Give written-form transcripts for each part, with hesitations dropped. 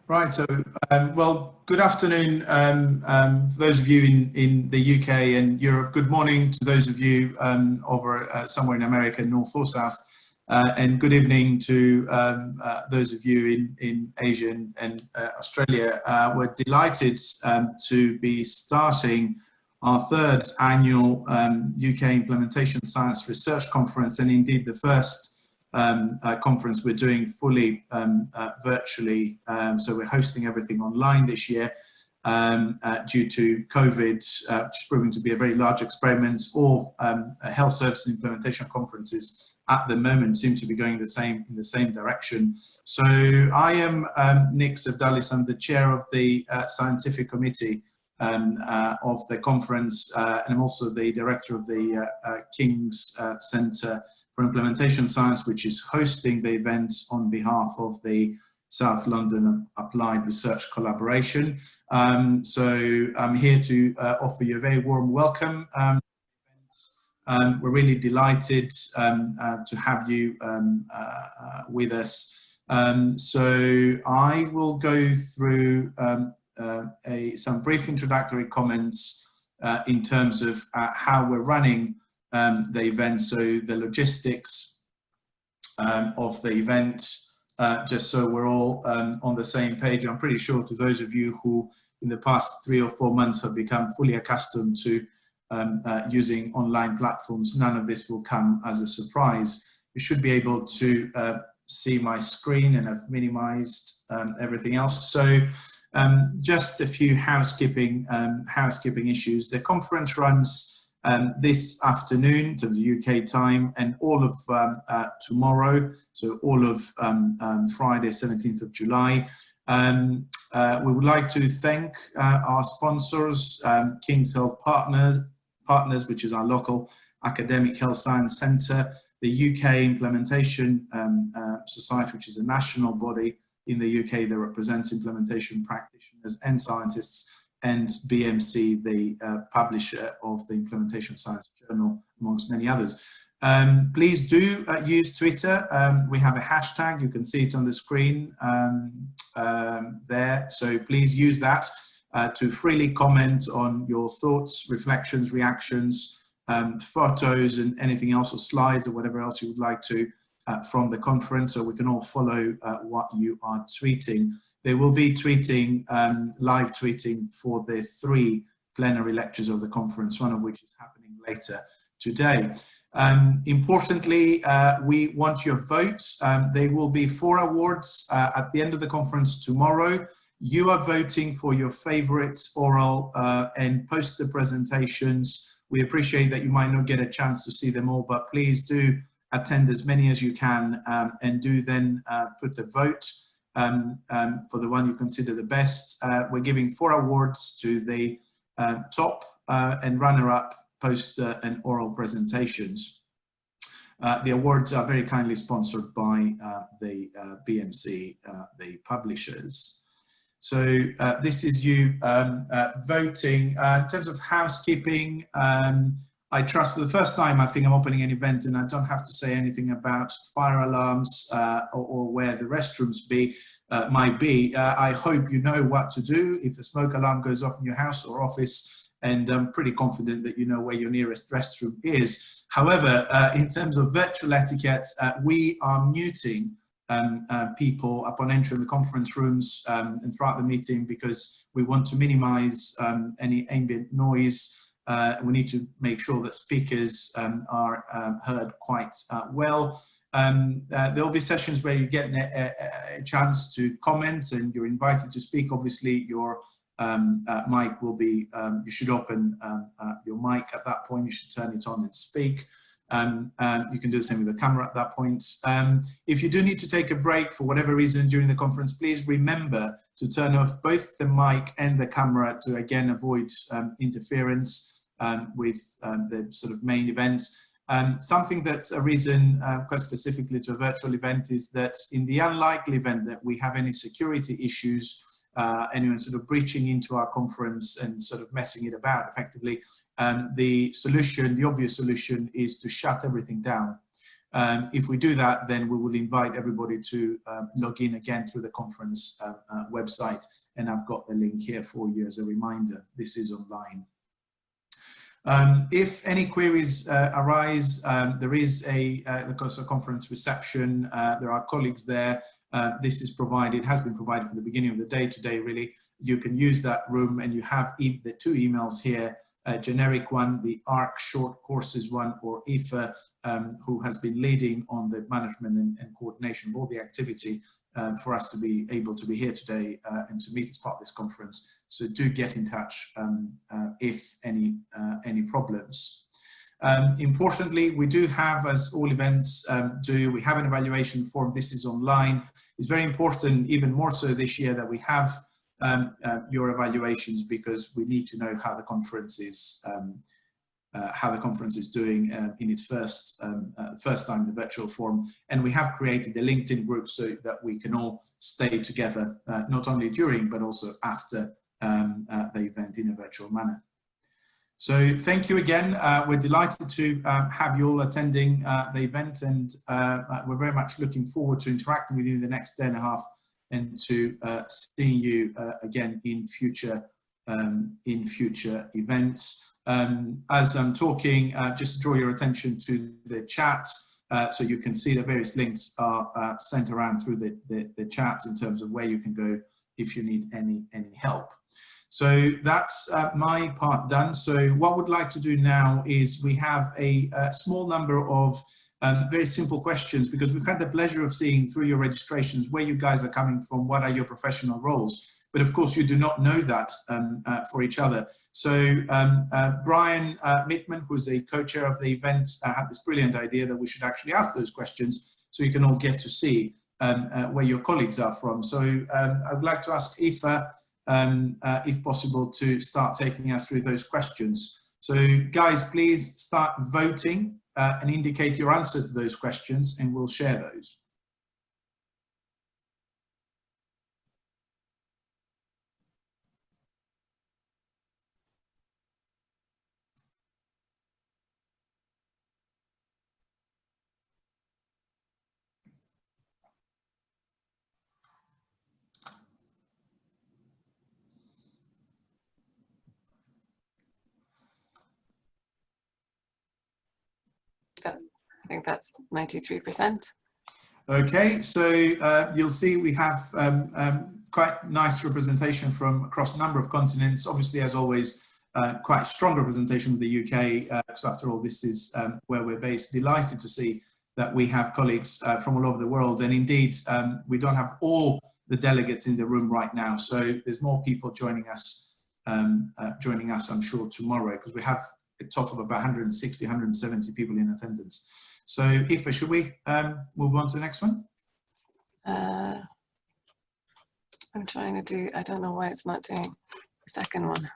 Right, so well, good afternoon for those of you in the UK and Europe. Good morning to those of you over somewhere in America, north or south, and good evening to those of you in Asia and Australia. We're delighted to be starting our third annual UK Implementation Science Research Conference, and indeed the first conference we're doing fully virtually. So we're hosting everything online this year due to COVID, which is proving to be a very large experiment. All health services implementation conferences at the moment seem to be going in the same direction. So I am Nick Sevdalis. I'm the chair of the scientific committee of the conference, and I'm also the director of the King's Centre for Implementation Science, which is hosting the event on behalf of the South London Applied Research Collaboration. So I'm here to offer you a very warm welcome. We're really delighted to have you with us. So I will go through some brief introductory comments in terms of how we're running the event, so the logistics of the event, just so we're all on the same page. I'm pretty sure to those of you who in the past 3 or 4 months have become fully accustomed to using online platforms, none of this will come as a surprise. You should be able to see my screen, and I've minimized everything else. So just a few housekeeping issues. The conference runs this afternoon to the UK time and all of tomorrow, so all of Friday, 17th of July. We would like to thank our sponsors, King's Health Partners, which is our local academic health science centre, the UK Implementation Society, which is a national body in the UK that represents implementation practitioners and scientists, and BMC, the publisher of the Implementation Science Journal, amongst many others. Please do use Twitter. We have a hashtag, you can see it on the screen there. So please use that to freely comment on your thoughts, reflections, reactions, photos, and anything else, or slides, or whatever else you would like to from the conference, so we can all follow what you are tweeting. They will be tweeting, live tweeting for the 3 plenary lectures of the conference, one of which is happening later today. Importantly, we want your votes. There will be 4 awards at the end of the conference tomorrow. You are voting for your favorite oral and poster presentations. We appreciate that you might not get a chance to see them all, but please do attend as many as you can, and do then put a vote for the one you consider the best. We're giving 4 awards to the top and runner-up poster and oral presentations. The awards are very kindly sponsored by the BMC, the publishers. So this is you voting. In terms of housekeeping, I trust for the first time, I think I'm opening an event and I don't have to say anything about fire alarms or where the restrooms might be. I hope you know what to do if a smoke alarm goes off in your house or office, and I'm pretty confident that you know where your nearest restroom is. However, in terms of virtual etiquette, we are muting people upon entering the conference rooms and throughout the meeting, because we want to minimize any ambient noise. We need to make sure that speakers are heard quite well. There will be sessions where you get a chance to comment and you're invited to speak. Obviously, your mic will be, you should open your mic at that point. You should turn it on and speak. You can do the same with the camera at that point. If you do need to take a break for whatever reason during the conference, please remember to turn off both the mic and the camera to again avoid interference with the sort of main event. Something that's a reason quite specifically to a virtual event is that in the unlikely event that we have any security issues, anyone sort of breaching into our conference and sort of messing it about effectively, the obvious solution is to shut everything down. If we do that, then we will invite everybody to log in again through the conference website, and I've got the link here for you as a reminder. This is online. If any queries arise, there is a conference reception. There are colleagues there. This is provided, has been provided from the beginning of the day today, really. You can use that room, and you have the 2 emails here, a generic one, the ARC short courses one, or Aoife, who has been leading on the management and coordination of all the activity for us to be able to be here today and to meet as part of this conference. So do get in touch if any problems. Importantly, we do have, as all events do, we have an evaluation form. This is online. It's very important, even more so this year, that we have your evaluations, because we need to know how the conference is doing in its first time in the virtual form. And we have created a LinkedIn group so that we can all stay together, not only during but also after the event in a virtual manner. So thank you again. We're delighted to have you all attending the event, and we're very much looking forward to interacting with you in the next day and a half, and to seeing you again in future events. As I'm talking, just to draw your attention to the chat, so you can see the various links are sent around through the chat in terms of where you can go if you need any help. So that's my part done. So what we'd like to do now is we have a small number of very simple questions, because we've had the pleasure of seeing through your registrations where you guys are coming from, what are your professional roles. But of course, you do not know that for each other. So Brian Mittman, who's a co-chair of the event, had this brilliant idea that we should actually ask those questions so you can all get to see where your colleagues are from. So I would like to ask Aoife, if possible, to start taking us through those questions. So guys, please start voting and indicate your answer to those questions, and we'll share those. I think that's 93%. Okay, so you'll see we have quite nice representation from across a number of continents. Obviously, as always, quite strong representation of the UK, because after all, this is where we're based. Delighted to see that we have colleagues from all over the world, and indeed, we don't have all the delegates in the room right now, so there's more people joining us, I'm sure, tomorrow, because we have a total of about 160, 170 people in attendance. So Aoife, should we move on to the next one? I'm trying to do, I don't know why it's not doing the second one.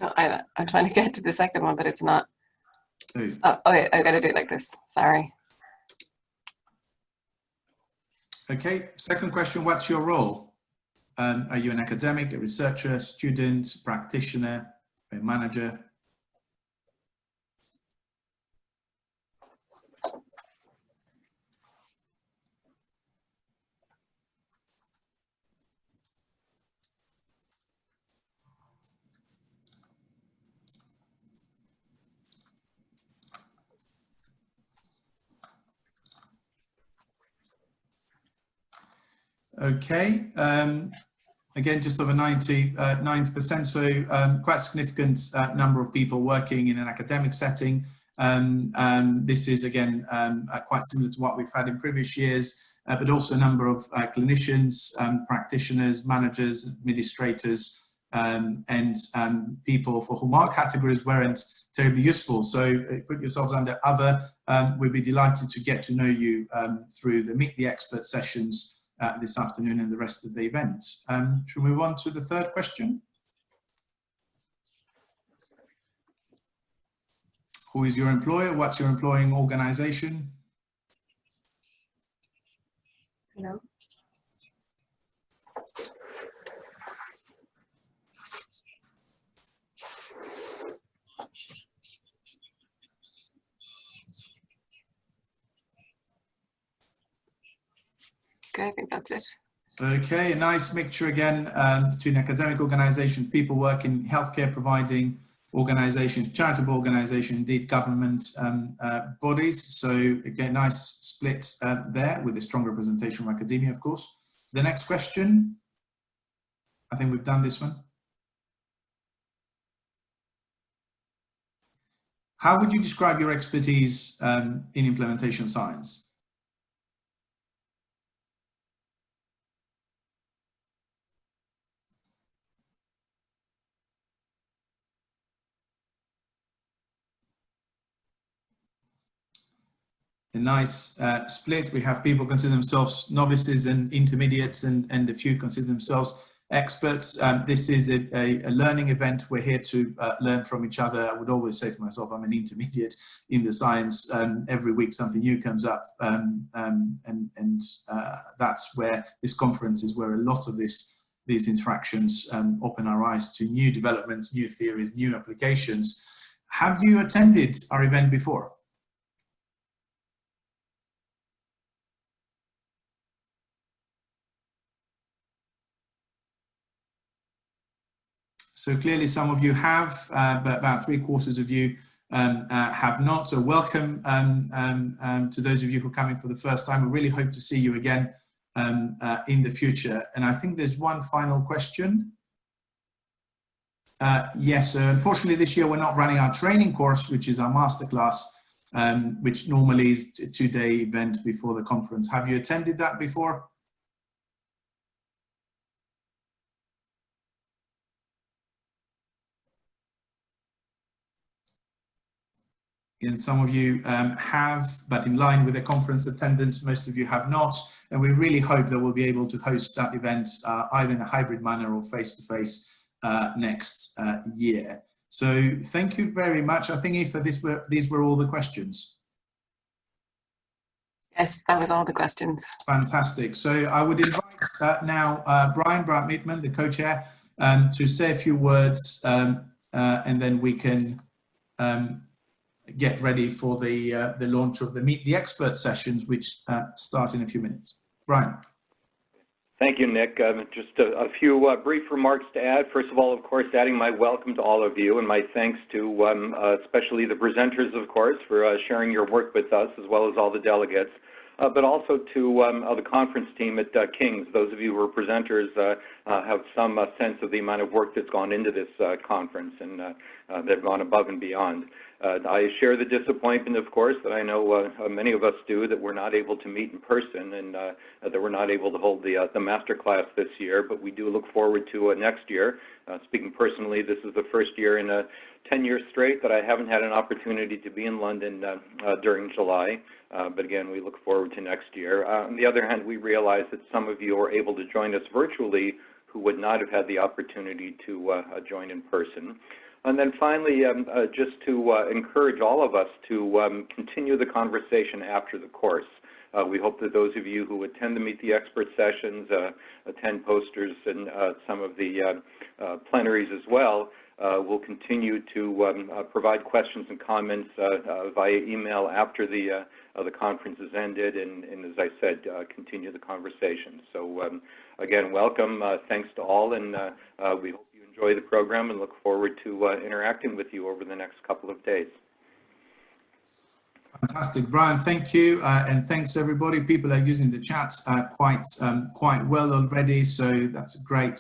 I'm trying to get to the second one, but it's not. Oh, okay, I've got to do it like this, sorry. Okay, second question, what's your role? Are you an academic, a researcher, student, practitioner, a manager? Okay, again, just over 90%, so quite a significant number of people working in an academic setting. This is, again, quite similar to what we've had in previous years, but also a number of clinicians, practitioners, managers, administrators, and people for whom our categories weren't terribly useful. So put yourselves under other. We'd be delighted to get to know you through the Meet the Expert sessions this afternoon and the rest of the event. Should we move on to the third question? Who is your employer? What's your employing organization? No. think that's it. Okay, a nice mixture again between academic organizations, people work in healthcare providing organizations, charitable organizations, indeed government bodies. So again, nice split there with a strong representation from academia, of course. The next question, I think we've done this one. How would you describe your expertise in implementation science? A nice split. We have people consider themselves novices and intermediates, and a few consider themselves experts. This is a learning event. We're here to learn from each other. I would always say for myself, I'm an intermediate in the science. Every week something new comes up, and that's where this conference is, where a lot of these interactions open our eyes to new developments, new theories, new applications. Have you attended our event before? So clearly some of you have, but about 3/4 of you have not. So welcome to those of you who are coming for the first time. We really hope to see you again in the future. And I think there's one final question. Yes, unfortunately this year we're not running our training course, which is our masterclass, which normally is a 2-day event before the conference. Have you attended that before? And some of you have, but in line with the conference attendance, most of you have not. And we really hope that we'll be able to host that event either in a hybrid manner or face-to-face next year. So thank you very much. I think these were all the questions. Yes, that was all the questions. Fantastic. So I would invite now Brian Mittman, the co-chair, to say a few words, and then we can get ready for the launch of the Meet the Expert sessions, which start in a few minutes. Brian. Thank you, Nick. Just a few brief remarks to add. First of all, of course, adding my welcome to all of you and my thanks to especially the presenters, of course, for sharing your work with us, as well as all the delegates, but also to the conference team at King's. Those of you who are presenters have some sense of the amount of work that's gone into this conference, and they've gone above and beyond. I share the disappointment, of course, that I know many of us do, that we're not able to meet in person, and that we're not able to hold the master class this year, but we do look forward to next year. Speaking personally, this is the first year in 10 years straight that I haven't had an opportunity to be in London during July, but again, we look forward to next year. On the other hand, we realize that some of you are able to join us virtually who would not have had the opportunity to join in person. And then finally, just to encourage all of us to continue the conversation after the course. We hope that those of you who attend the Meet the Expert sessions, attend posters and some of the plenaries as well, will continue to provide questions and comments via email after the conference has ended, and as I said, continue the conversation. So again, welcome, thanks to all, and we hope you enjoy the program and look forward to interacting with you over the next couple of days. Fantastic, Brian. Thank you, and thanks everybody. People are using the chat quite well already, so that's great.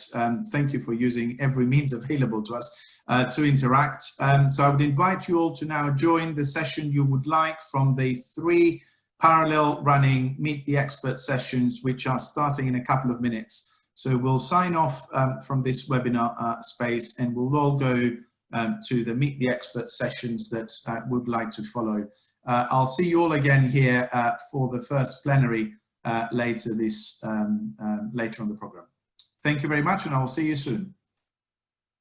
Thank you for using every means available to us to interact. So I would invite you all to now join the session you would like from the 3 parallel running Meet the Expert sessions, which are starting in a couple of minutes. So we'll sign off from this webinar space, and we'll all go to the Meet the Expert sessions that would like to follow. I'll see you all again here for the first plenary later on the program. Thank you very much, and I will see you soon.